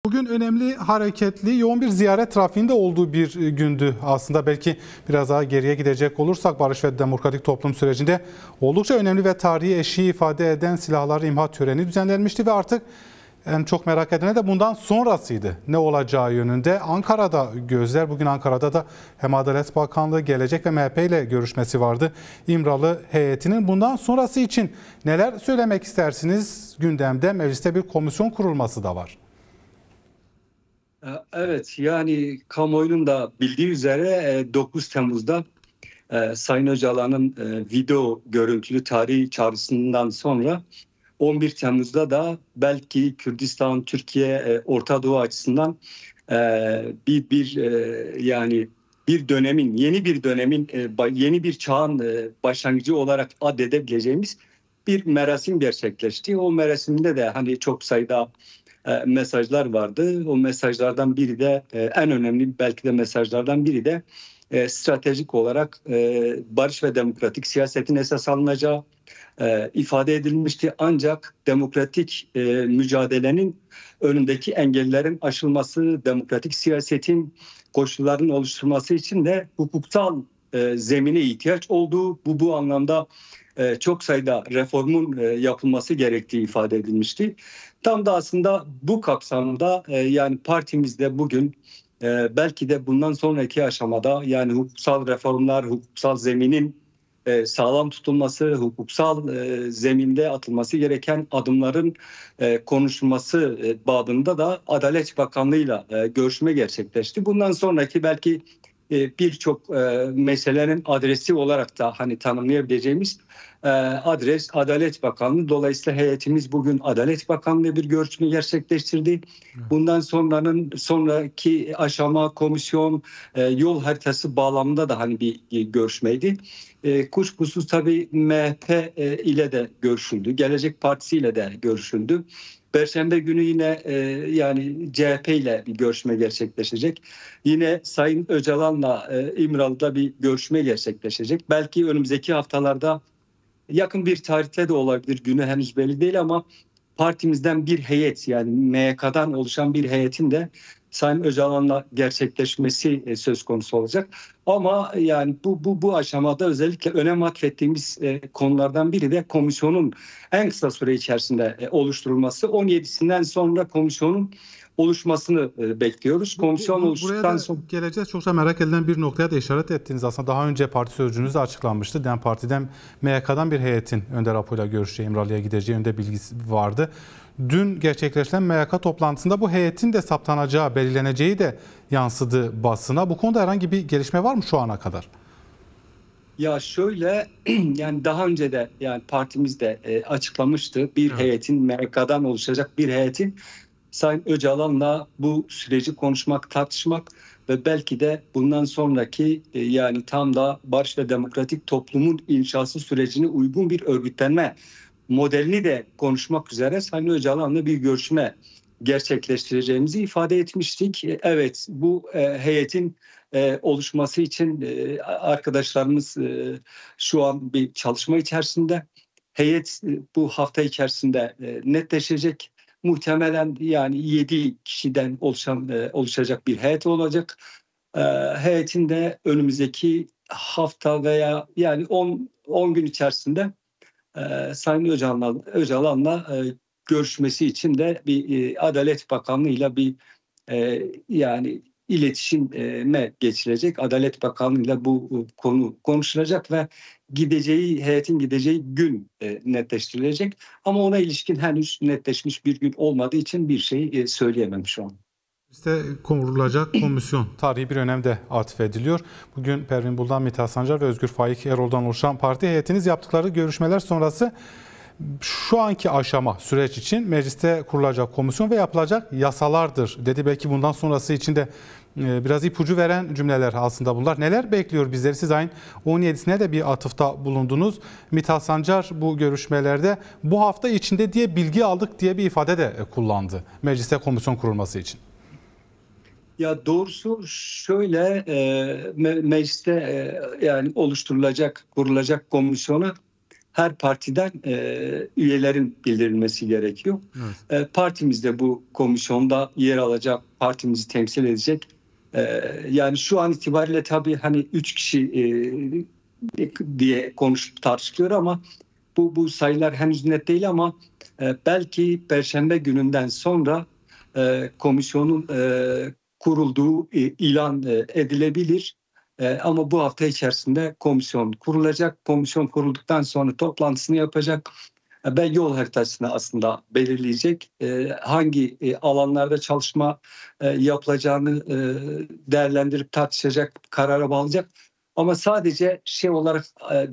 Bugün önemli, hareketli, yoğun bir ziyaret trafiğinde olduğu bir gündü. Aslında belki biraz daha geriye gidecek olursak barış ve demokratik toplum sürecinde oldukça önemli ve tarihi eşiği ifade eden silahları imha töreni düzenlenmişti ve artık en çok merak edilen de bundan sonrasıydı. Ne olacağı yönünde Ankara'da gözler. Bugün Ankara'da da hem Adalet Bakanlığı, Gelecek ve MHP ile görüşmesi vardı. İmralı heyetinin bundan sonrası için neler söylemek istersiniz? Gündemde mecliste bir komisyon kurulması da var. Evet, yani kamuoyunun da bildiği üzere 9 Temmuz'da Sayın Öcalan'ın video görüntülü tarihi çağrısından sonra 11 Temmuz'da da belki Kürdistan, Türkiye, Orta Doğu açısından yani bir dönemin, yeni bir dönemin, yeni bir çağın başlangıcı olarak adedebileceğimiz bir merasim gerçekleşti. O merasimde de hani çok sayıda mesajlar vardı. O mesajlardan biri de en önemli belki de mesajlardan biri de stratejik olarak barış ve demokratik siyasetin esas alınacağı ifade edilmişti. Ancak demokratik mücadelenin önündeki engellerin aşılması, demokratik siyasetin koşullarının oluşturulması için de hukuksal zemine ihtiyaç olduğu, bu anlamda çok sayıda reformun yapılması gerektiği ifade edilmişti. Tam da aslında bu kapsamda yani partimizde bugün belki de bundan sonraki aşamada yani hukuksal reformlar, hukuksal zeminin sağlam tutulması, hukuksal zeminde atılması gereken adımların konuşulması babında da Adalet Bakanlığı'yla görüşme gerçekleşti. Bundan sonraki belki birçok meselenin adresi olarak da hani tanımlayabileceğimiz adres Adalet Bakanlığı. Dolayısıyla heyetimiz bugün Adalet Bakanlığı bir görüşme gerçekleştirdi. Bundan sonraki aşama komisyon yol haritası bağlamında da hani bir görüşmeydi. Kuşkusuz tabii MHP ile de görüşüldü. Gelecek Partisi ile de görüşüldü. Perşembe günü yine yani CHP ile bir görüşme gerçekleşecek. Yine Sayın Öcalan'la İmralı'da bir görüşme gerçekleşecek. Belki önümüzdeki haftalarda yakın bir tarihte de olabilir. Günü henüz belli değil ama partimizden bir heyet yani MYK'dan oluşan bir heyetin de Sayın Öcalan'la gerçekleşmesi söz konusu olacak. Ama yani bu aşamada özellikle önem atfettiğimiz konulardan biri de komisyonun en kısa süre içerisinde oluşturulması. 17'sinden sonra komisyonun oluşmasını bekliyoruz. Komisyon oluştuktan sonra geleceğiz. Çokça merak edilen bir noktaya da işaret ettiniz. Aslında daha önce parti sözcüğünüz de açıklanmıştı. DEM Parti'den MYK'dan bir heyetin Önder Apo'yla görüşeceği, İmralı'ya gideceği yönünde bilgisi vardı. Dün gerçekleşen MYK toplantısında bu heyetin de saptanacağı, belirleneceği de yansıdı basına. Bu konuda herhangi bir gelişme var mı şu ana kadar? Ya şöyle yani daha önce de yani partimiz de açıklamıştı. Bir heyetin MYK'dan oluşacak bir heyetin Sayın Öcalan'la bu süreci konuşmak, tartışmak ve belki de bundan sonraki yani tam da barış ve demokratik toplumun inşası sürecine uygun bir örgütlenme modelini de konuşmak üzere Sayın Öcalan'la bir görüşme gerçekleştireceğimizi ifade etmiştik. Evet, bu heyetin oluşması için arkadaşlarımız şu an bir çalışma içerisinde. Heyet bu hafta içerisinde netleşecek. Muhtemelen yani 7 kişiden oluşacak bir heyet olacak. Heyetin de önümüzdeki hafta veya yani 10 gün içerisinde Sayın Öcalan'la görüşmesi için de bir Adalet Bakanlığı'yla bir yani iletişime geçilecek. Adalet Bakanlığı'yla bu konu konuşulacak ve heyetin gideceği gün netleştirilecek. Ama ona ilişkin henüz netleşmiş bir gün olmadığı için bir şey söyleyemem şu an. İşte kurulacak komisyon tarihi bir önem de atfediliyor. Bugün Pervin Buldan, Mithat Sancar ve Özgür Faik Erol'dan oluşan parti heyetiniz yaptıkları görüşmeler sonrası şu anki aşama süreç için mecliste kurulacak komisyon ve yapılacak yasalardır dedi. Belki bundan sonrası için de biraz ipucu veren cümleler aslında bunlar. Neler bekliyor bizleri? Siz ayın 17'sine de bir atıfta bulundunuz. Mithat Sancar bu görüşmelerde bu hafta içinde diye bilgi aldık diye bir ifade de kullandı mecliste komisyon kurulması için. Ya doğrusu şöyle mecliste yani kurulacak komisyona her partiden üyelerin bildirilmesi gerekiyor. Evet. Partimiz de bu komisyonda yer alacak, partimizi temsil edecek. Yani şu an itibariyle tabii hani 3 kişi diye tartışılıyor ama bu sayılar henüz net değil ama belki Perşembe gününden sonra komisyonun kurulduğu ilan edilebilir. Ama bu hafta içerisinde komisyon kurulacak. Komisyon kurulduktan sonra toplantısını yapacak ve yol haritasını aslında belirleyecek. Hangi alanlarda çalışma yapılacağını değerlendirip tartışacak, karara bağlayacak. Ama sadece şey olarak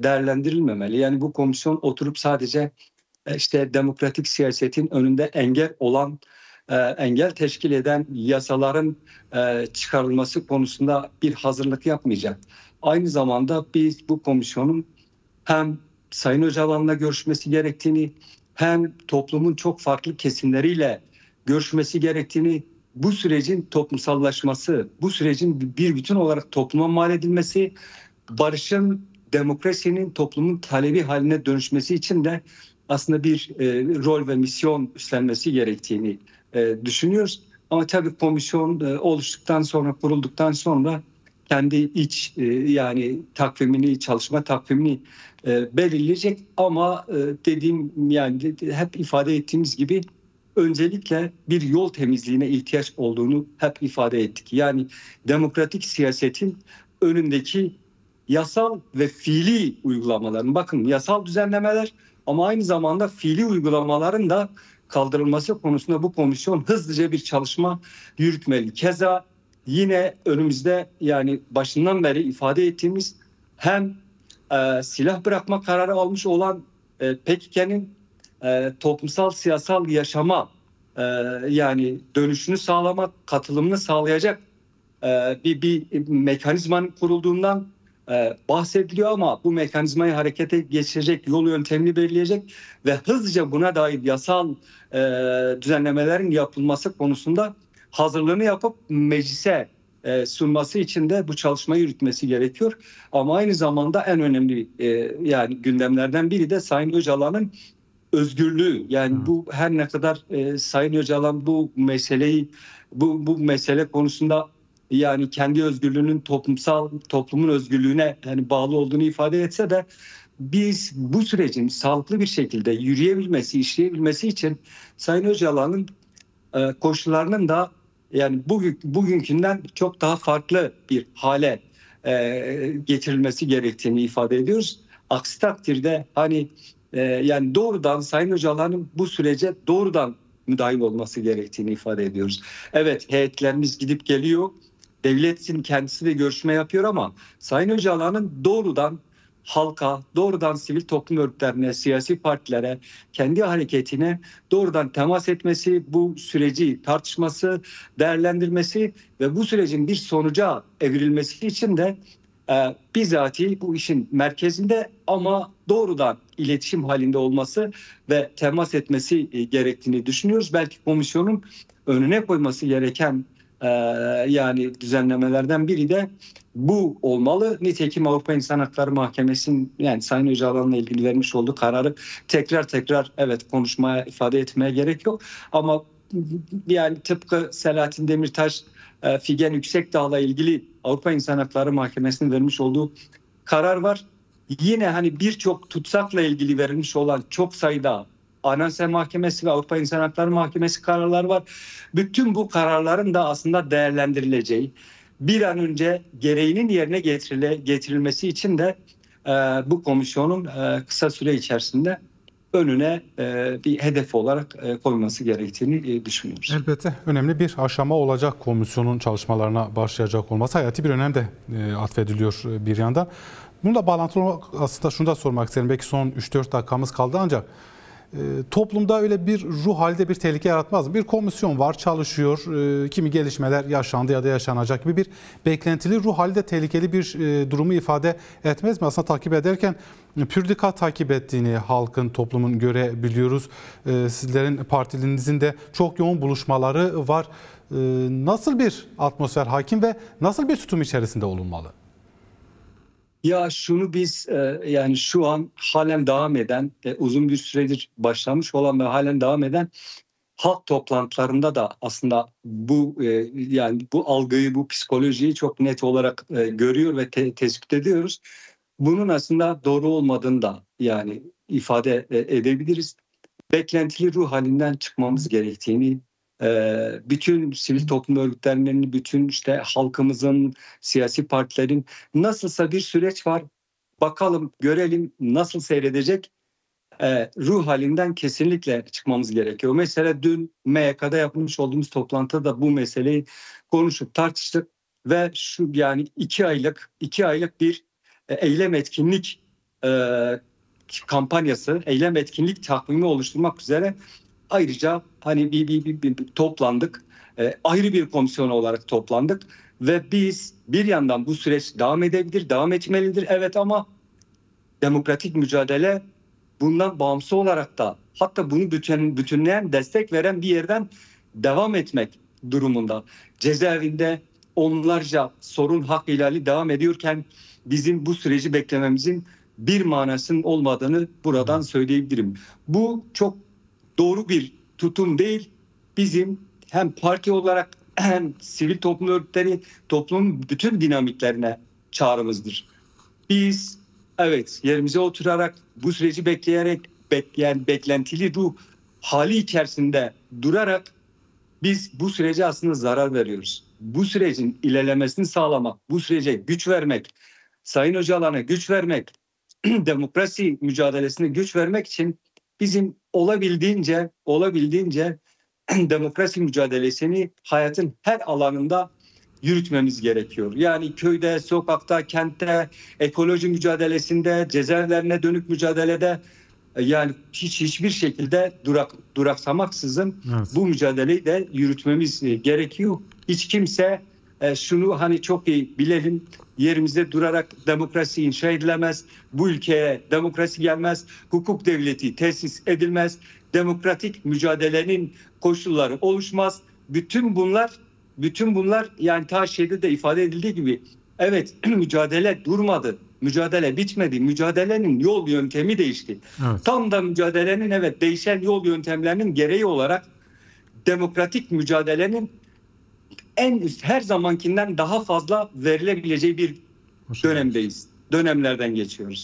değerlendirilmemeli. Yani bu komisyon oturup sadece işte demokratik siyasetin önünde engel teşkil eden yasaların çıkarılması konusunda bir hazırlık yapmayacak. Aynı zamanda biz bu komisyonun hem Sayın Öcalan'la görüşmesi gerektiğini hem toplumun çok farklı kesimleriyle görüşmesi gerektiğini, bu sürecin toplumsallaşması, bu sürecin bir bütün olarak topluma mal edilmesi, barışın, demokrasinin toplumun talebi haline dönüşmesi için de aslında bir rol ve misyon üstlenmesi gerektiğini düşünüyoruz. Ama tabii komisyon oluştuktan sonra, kurulduktan sonra kendi iç yani çalışma takvimini belirleyecek. Ama dediğim yani hep ifade ettiğimiz gibi öncelikle bir yol temizliğine ihtiyaç olduğunu hep ifade ettik. Yani demokratik siyasetin önündeki yasal ve fiili uygulamaların, bakın yasal düzenlemeler ama aynı zamanda fiili uygulamaların da kaldırılması konusunda bu komisyon hızlıca bir çalışma yürütmeli. Keza yine önümüzde yani başından beri ifade ettiğimiz hem silah bırakma kararı almış olan PKK'nın toplumsal siyasal yaşama yani dönüşünü sağlamak, katılımını sağlayacak bir mekanizmanın kurulduğundan bahsediliyor ama bu mekanizmayı harekete geçirecek yol yöntemini belirleyecek ve hızlıca buna dair yasal düzenlemelerin yapılması konusunda hazırlığını yapıp meclise sunması için de bu çalışmayı yürütmesi gerekiyor. Ama aynı zamanda en önemli yani gündemlerden biri de Sayın Öcalan'ın özgürlüğü. Yani bu her ne kadar Sayın Öcalan bu mesele konusunda yani kendi özgürlüğünün toplumun özgürlüğüne yani bağlı olduğunu ifade etse de biz bu sürecin sağlıklı bir şekilde yürüyebilmesi, işleyebilmesi için Sayın Öcalan'ın koşullarının da yani bugünkünden çok daha farklı bir hale getirilmesi gerektiğini ifade ediyoruz. Aksi takdirde hani yani doğrudan Sayın Öcalan'ın bu sürece doğrudan müdahil olması gerektiğini ifade ediyoruz. Evet, heyetlerimiz gidip geliyor. Devletin kendisi de görüşme yapıyor ama Sayın Öcalan'ın doğrudan halka, doğrudan sivil toplum örgütlerine, siyasi partilere, kendi hareketine doğrudan temas etmesi, bu süreci tartışması, değerlendirmesi ve bu sürecin bir sonuca evrilmesi için de bizatihi bu işin merkezinde ama doğrudan iletişim halinde olması ve temas etmesi gerektiğini düşünüyoruz. Belki komisyonun önüne koyması gereken yani düzenlemelerden biri de bu olmalı. Nitekim Avrupa İnsan Hakları Mahkemesi'nin yani Sayın Öcalan'la ilgili vermiş olduğu kararı tekrar evet konuşmaya, ifade etmeye gerek yok. Ama yani tıpkı Selahattin Demirtaş, Figen Yüksekdağ'la ilgili Avrupa İnsan Hakları Mahkemesi'nin vermiş olduğu karar var. Yine hani birçok tutsakla ilgili verilmiş olan çok sayıda Anayasa Mahkemesi ve Avrupa İnsan Hakları Mahkemesi kararları var. Bütün bu kararların da aslında değerlendirileceği, bir an önce gereğinin yerine getirilmesi için de bu komisyonun kısa süre içerisinde önüne bir hedef olarak koyması gerektiğini düşünüyoruz. Elbette önemli bir aşama olacak komisyonun çalışmalarına başlayacak olması. Hayati bir önem de atfediliyor bir yandan. Bununla bağlantılı olarak aslında şunu da sormak isterim. Belki son 3-4 dakikamız kaldı ancak toplumda öyle bir ruh halde bir tehlike yaratmaz mı? Bir komisyon var, çalışıyor, kimi gelişmeler yaşandı ya da yaşanacak gibi bir beklentili ruh halde tehlikeli bir durumu ifade etmez mi? Aslında takip ederken pür dikkat takip ettiğini halkın, toplumun görebiliyoruz. Sizlerin partinizin de çok yoğun buluşmaları var. Nasıl bir atmosfer hakim ve nasıl bir tutum içerisinde olunmalı? Ya şunu biz yani şu an halen devam eden, uzun bir süredir başlamış olan ve halen devam eden halk toplantılarında da aslında bu yani bu algıyı, bu psikolojiyi çok net olarak görüyor ve tespit ediyoruz. Bunun aslında doğru olmadığını da yani ifade edebiliriz. Beklentili ruh halinden çıkmamız gerektiğini, bütün sivil toplum örgütlerinin, bütün işte halkımızın, siyasi partilerin nasılsa bir süreç var. Bakalım, görelim nasıl seyredecek. Ruh halinden kesinlikle çıkmamız gerekiyor. Mesela dün MYK'da yapmış olduğumuz toplantıda bu meseleyi konuşup tartıştık ve şu yani 2 aylık bir eylem etkinlik kampanyası, eylem etkinlik takvimi oluşturmak üzere ayrıca hani bir toplandık. Ayrı bir komisyon olarak toplandık ve biz bir yandan bu süreç devam edebilir, devam etmelidir. Evet ama demokratik mücadele bundan bağımsız olarak da hatta bunu bütünleyen, destek veren bir yerden devam etmek durumunda. Cezaevinde onlarca sorun hak ihlali devam ediyorken bizim bu süreci beklememizin bir manasının olmadığını buradan söyleyebilirim. Bu çok doğru bir tutum değil. Bizim hem parti olarak hem sivil toplum örgütleri toplumun bütün dinamiklerine çağrımızdır. Biz evet yerimize oturarak bu süreci bekleyerek bekleyen beklentili ruh hali içerisinde durarak biz bu sürece aslında zarar veriyoruz. Bu sürecin ilerlemesini sağlamak, bu sürece güç vermek, Sayın Öcalan'a güç vermek, demokrasi mücadelesine güç vermek için bizim olabildiğince demokrasi mücadelesini hayatın her alanında yürütmemiz gerekiyor. Yani köyde, sokakta, kentte, ekoloji mücadelesinde, cezaevlerine dönük mücadelede yani hiçbir şekilde duraksamaksızın Evet. bu mücadeleyi de yürütmemiz gerekiyor. Hiç kimse şunu hani çok iyi bilelim, yerimizde durarak demokrasi inşa edilemez, bu ülkeye demokrasi gelmez, hukuk devleti tesis edilmez, demokratik mücadelenin koşulları oluşmaz. Bütün bunlar yani ta şeyde de ifade edildiği gibi evet mücadele durmadı. Mücadele bitmedi. Mücadelenin yol yöntemi değişti. Evet. Tam da mücadelenin değişen yol yöntemlerinin gereği olarak demokratik mücadelenin en üst her zamankinden daha fazla verilebileceği bir dönemlerden geçiyoruz.